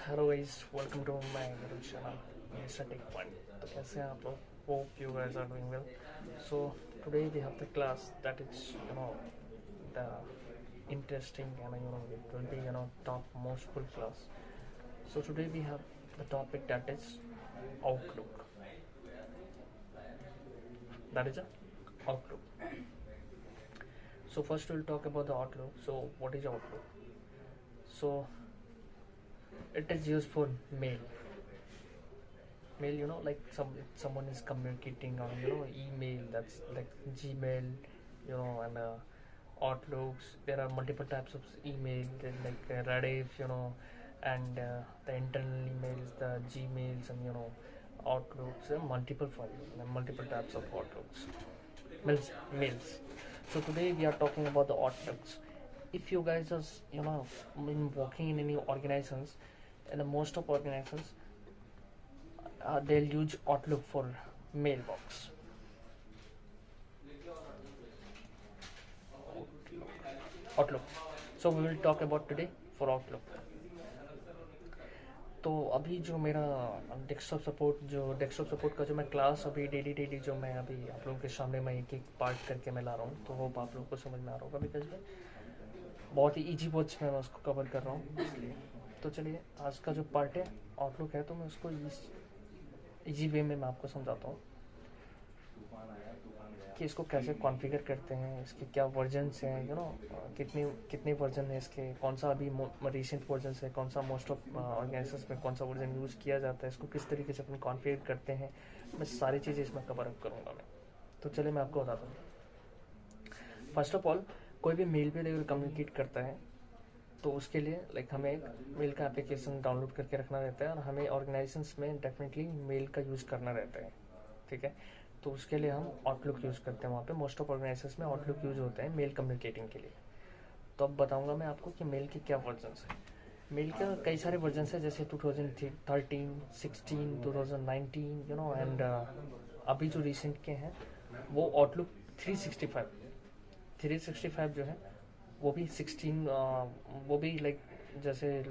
Hello guys, welcome to my YouTube channel mister tech point. तो कैसे हैं आप लोग? Hope you guys are doing well. So today we have the class that is the interesting and it will be top most full class. So today we have the topic that is outlook. That is a outlook. So first we'll talk about the outlook. So what is outlook? So it is used for mail, like someone is communicating on email, that's like Gmail, and Outlooks. There are multiple types of email, like Rediff, and the internal emails, the Gmails, and Outlooks. There are multiple files and multiple types of Outlooks, mails. So today we are talking about the Outlooks. If you guys are been working in any organizations, and the most of organizations, they'll use Outlook for mailbox. Outlook. So we will talk about today for Outlook. तो अभी जो मेरा desktop support का जो मैं class अभी daily जो मैं अभी आप लोगों के सामने मैं एक एक पार्ट करके मैं ला रहा हूँ, तो वो आप लोगों को समझ में आ रहा होगा, बिकॉज में बहुत ही ईजी वर्ड्स में मैं उसको कवर कर रहा हूँ इसलिए। तो चलिए, आज का जो पार्ट है आउटलुक है, तो मैं उसको ईजी वे में मैं आपको समझाता हूँ कि इसको कैसे कॉन्फ़िगर करते हैं, इसके क्या वर्जन्स हैं, कितने वर्जन है इसके, कौन सा अभी रिसेंट वर्जन है, कौन सा मोस्ट ऑफ ऑर्गेनाइजेशंस में कौन सा वर्जन यूज़ किया जाता है, इसको किस तरीके से अपन कॉन्फ़िगर करते हैं, मैं सारी चीज़ें इसमें कवर अप करूँगा मैं। तो चलिए मैं आपको बताता हूँ। फर्स्ट ऑफ ऑल, कोई भी मेल पे अगर कम्युनिकेट करता है तो उसके लिए हमें एक मेल का एप्लीकेशन डाउनलोड करके रखना रहता है, और हमें ऑर्गेनाइजेशंस में डेफिनेटली मेल का यूज़ करना रहता है, ठीक है। तो उसके लिए हम आउटलुक यूज़ करते हैं। वहाँ पे मोस्ट ऑफ ऑर्गेनाइजेशंस में आउटलुक यूज़ होता है मेल कम्युनिकेटिंग के लिए। तो अब बताऊँगा मैं आपको कि मेल के क्या वर्जन्स हैं। मेल के कई सारे वर्जन्स हैं, जैसे 2013, 16, 2019, एंड अभी जो रिसेंट के हैं वो आउटलुक 365 जो है वो भी 16, वो भी जैसे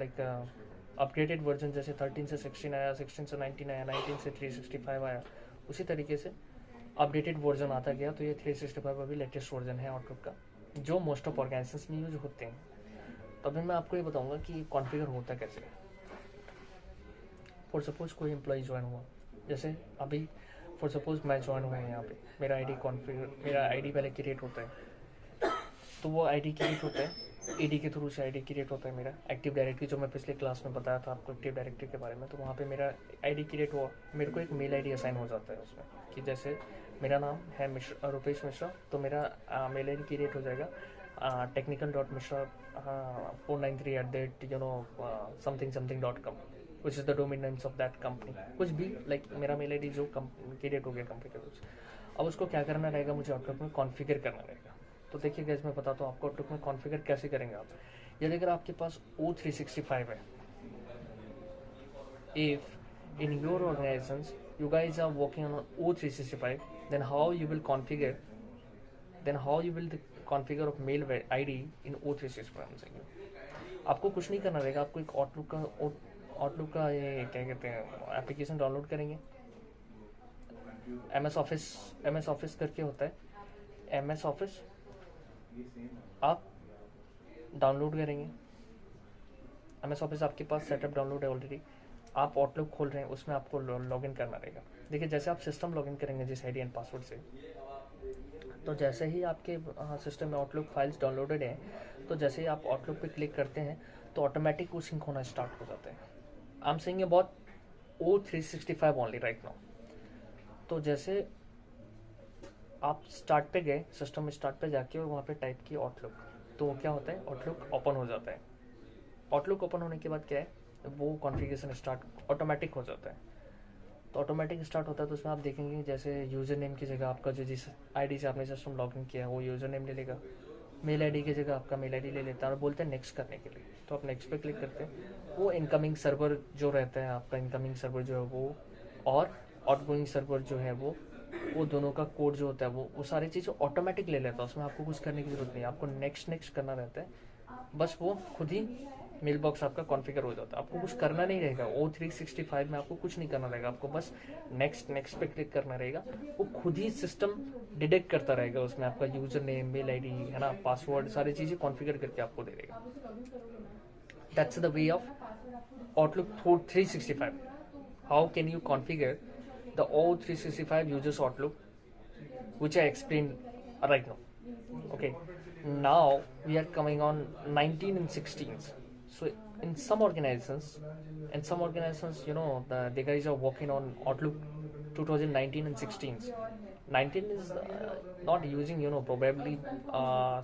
अपग्रेडेड वर्जन, जैसे 13 से 16 आया, 16 से 19 आया, 19 से 365 आया, उसी तरीके से अपडेटेड वर्जन आता गया। तो ये 365 अभी लेटेस्ट वर्जन है आउटलुक का, जो मोस्ट ऑफ ऑर्गेनाइजेशंस में यूज होते हैं। तो अभी मैं आपको ये बताऊंगा कि कॉन्फ़िगर होता कैसे। फॉर सपोज कोई एम्प्लॉय ज्वाइन हुआ, जैसे अभी फॉर सपोज मैं ज्वाइन हुआ है यहाँ पे, मेरा आईडी पहले क्रिएट होता है। तो वो आईडी क्रिएट होता है ईडी के थ्रू से, आईडी क्रिएट होता है मेरा एक्टिव डायरेक्टरी, जो मैं पिछले क्लास में बताया था आपको एक्टिव डायरेक्टरी के बारे में। तो वहाँ पे मेरा आईडी क्रिएट हुआ, मेरे को एक मेल आईडी असाइन हो जाता है उसमें, कि जैसे मेरा नाम है रुपेश मिश्रा, तो मेरा मेल आईडी क्रिएट हो जाएगा technical.mishra 493 @something.com, which is the domain names of that company, कुछ भी मेरा मेल आईडी जो क्रिएट हो गया कंपनी के थ्रू। अब उसको क्या करना रहेगा, मुझे आउटलुक में कॉन्फ़िगर करना रहेगा। तो देखिए गाइस, मैं बताता हूँ आपको आउटलुक में कॉन्फ़िगर कैसे करेंगे आप। यदि अगर आपके पास O365 है, if in your organisations you guys are working on O365, then how you will configure configure of mail ID in O365। आपको कुछ नहीं करना रहेगा, आपको एक आउटलुक का ये क्या कहते हैं एप्लीकेशन डाउनलोड करेंगे। MS ऑफिस करके होता है, MS ऑफिस आप डाउनलोड करेंगे। MS ऑफिस आपके पास सेटअप डाउनलोड है ऑलरेडी, आप आउटलुक खोल रहे हैं, उसमें आपको लॉगिन करना रहेगा। देखिए, जैसे आप सिस्टम लॉगिन करेंगे जिस आईडी एंड पासवर्ड से, तो जैसे ही आपके सिस्टम में आउटलुक फाइल्स डाउनलोडेड हैं, तो जैसे ही आप आउटलुक पे क्लिक करते हैं तो ऑटोमेटिक वो सिंक होना स्टार्ट हो जाते हैं। I am saying about O365 only right now. तो जैसे आप स्टार्ट पे गए, सिस्टम में स्टार्ट पे जाके और वहाँ पे टाइप किया आउटलुक, तो वो क्या होता है, आउटलुक ओपन हो जाता है। आउटलुक ओपन होने के बाद क्या है, वो कॉन्फ़िगरेशन स्टार्ट ऑटोमेटिक हो जाता है। तो ऑटोमेटिक स्टार्ट होता है, तो उसमें आप देखेंगे जैसे यूज़र नेम की जगह आपका जो जिस आईडी से आपने सिस्टम लॉगिन किया है वो यूज़र नेम ले लेगा, मेल आईडी की जगह आपका मेल आईडी ले लेता है और बोलते हैं नेक्स्ट करने के लिए। तो आप नेक्स्ट पे क्लिक करते हैं, वो इनकमिंग सर्वर जो रहता है आपका, इनकमिंग सर्वर जो है वो, और आउटगोइंग सर्वर जो है वो दोनों का कोड जो होता है वो सारी चीज़ें ऑटोमेटिक ले लेता है। उसमें आपको कुछ करने की जरूरत नहीं है, आपको नेक्स्ट करना रहता है, बस वो खुद ही मेल बॉक्स आपका कॉन्फ़िगर हो जाता है। आपको कुछ करना नहीं रहेगा, O365 में आपको कुछ नहीं करना रहेगा, आपको बस नेक्स्ट नेक्स्ट पे क्लिक करना रहेगा। वो खुद ही सिस्टम डिटेक्ट करता रहेगा, उसमें आपका यूजर नेम, मेल आईडी है ना, पासवर्ड, सारी चीज़ें कॉन्फ़िगर करके आपको दे देगा। That's the way of Outlook 365. How can you configure the O365 users Outlook, which I explained right now. Okay, now we are coming on 19 and 16s. So in some organizations, you know, the guys are working on Outlook 2019 and 16s. 19 is not using, you know, probably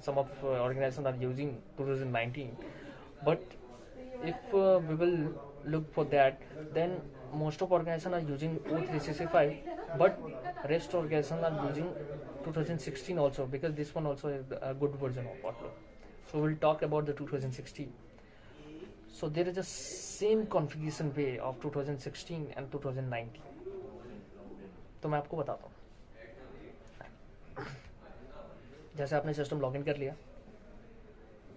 some of organizations are using 2019, but if we will look for that, then most of organizations are using O365, but rest organizations are using 2016 also, because this one also is a good version of Outlook. So we'll talk about the 2016. So there is a same configuration way of 2016 and 2019. तो मैं आपको बताता हूँ। जैसे आपने system login कर लिया,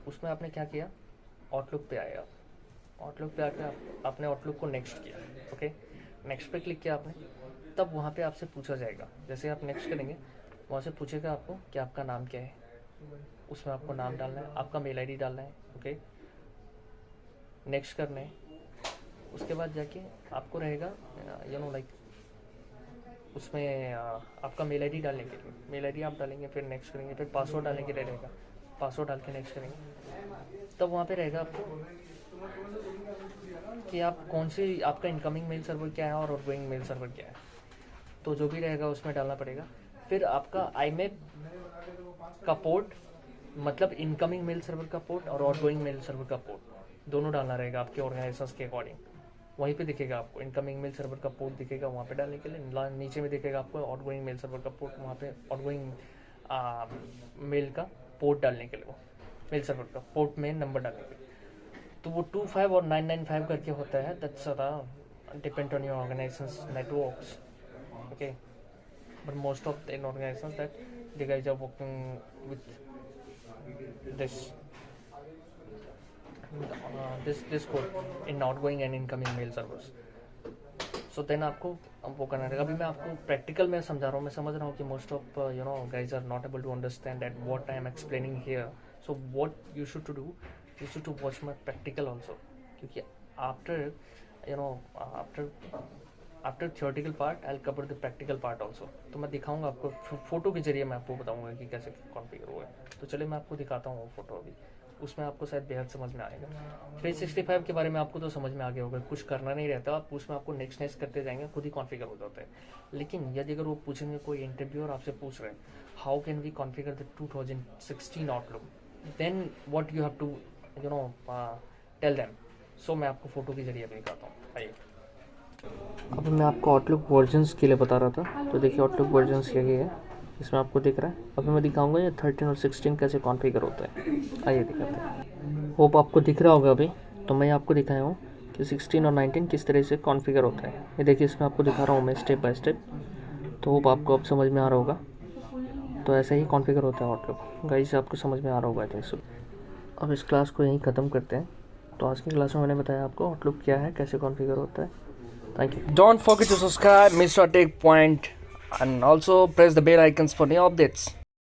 उसमें आपने क्या किया, आउटलुक पे आए आप, आउटलुक पे आके आपने आउटलुक को नेक्स्ट किया। ओके, नेक्स्ट पे क्लिक किया आपने, तब वहाँ पे आपसे पूछा जाएगा, जैसे आप नेक्स्ट करेंगे वहाँ से पूछेगा आपको कि आपका नाम क्या है, उसमें आपको नाम डालना है, आपका मेल आईडी डालना है। ओके, नेक्स्ट करना है। उसके बाद जाके आपको रहेगा यू नो लाइक उसमें आपका मेल आईडी डालने के लिए मेल आईडी आप डालेंगे, फिर नेक्स्ट करेंगे, फिर पासवर्ड डालने के लिए रहेगा, पासवर्ड डाल के नेक्स्ट करेंगे। तब वहाँ पे रहेगा आपको कि आप कौन सी, आपका इनकमिंग मेल सर्वर क्या है और आउटगोइंग मेल सर्वर क्या है, तो जो भी रहेगा उसमें डालना पड़ेगा। फिर आपका आईमेप का पोर्ट, मतलब इनकमिंग मेल सर्वर का पोर्ट और आउटगोइंग मेल सर्वर का पोर्ट दोनों डालना रहेगा आपके ऑर्गेनाइजेशन के अकॉर्डिंग। वहीं पे दिखेगा आपको इनकमिंग मेल सर्वर का पोर्ट दिखेगा वहाँ पे डालने के लिए, नीचे में दिखेगा आपको आउटगोइंग मेल सर्वर का पोर्ट, वहाँ पे आउटगोइंग मेल का पोर्ट डालने के लिए, वो मेल सर्वर का पोर्ट में नंबर डालने के लिए। तो वो 25 और 995 करके होता है, that's depend on your organisations networks. Okay, but most of the organisations that the guys are working with this code in outgoing and incoming mail servers. So then आपको वो करना रहेगा। अभी मैं आपको प्रैक्टिकल में समझा रहा हूँ, मैं समझ रहा हूँ कि most of you know guys are not able to understand at what I am explaining here. So what you should to do, you should to watch my practical also, क्योंकि after you know after theoretical part I will cover the practical part also. तो मैं दिखाऊंगा आपको photo के जरिए, मैं आपको बताऊंगा कि कैसे कॉन्फ़िगर हुआ है। तो चलिए मैं आपको दिखाता हूँ वो फोटो, अभी उसमें आपको शायद बेहद समझ में आएगा। 365 के बारे में आपको तो समझ में आ गया होगा, कुछ करना नहीं रहता, आप उसमें आपको नेक्स्ट करते जाएंगे, खुद ही कॉन्फ़िगर हो जाता है। लेकिन यदि अगर वो पूछेंगे कोई इंटरव्यू और आपसे पूछ रहे हैं how can we configure the 2016 outlook, then what you have to you know tell them. So मैं आपको फोटो के जरिए दिखाता हूँ। आइए, अभी मैं आपको आउटलुक वर्जन्स के लिए बता रहा था। तो देखिए आउटलुक वर्जन्स यही है, इसमें आपको दिख रहा है। अभी मैं दिखाऊंगा ये 13 और 16 कैसे कॉन्फ़िगर होता है। आइए दिखाते हैं। होप आपको दिख रहा होगा अभी। तो मैं आपको दिखाया हूँ कि 16 और 19 किस तरह से कॉन्फ़िगर होता है। ये देखिए इसमें आपको दिखा रहा हूँ मैं स्टेप बाय स्टेप। तो होप आपको अब समझ में आ रहा होगा। तो ऐसे ही कॉन्फ़िगर होता है आउटलुक। गाइस आपको समझ में आ रहा होगा आई। अब इस क्लास को यहीं ख़त्म करते हैं। तो आज की क्लास में मैंने बताया आपको आउटलुक क्या है, कैसे कॉन्फ़िगर होता है। Thank you. Don't forget to subscribe Mr. Tech Point and also press the bell icons for new updates.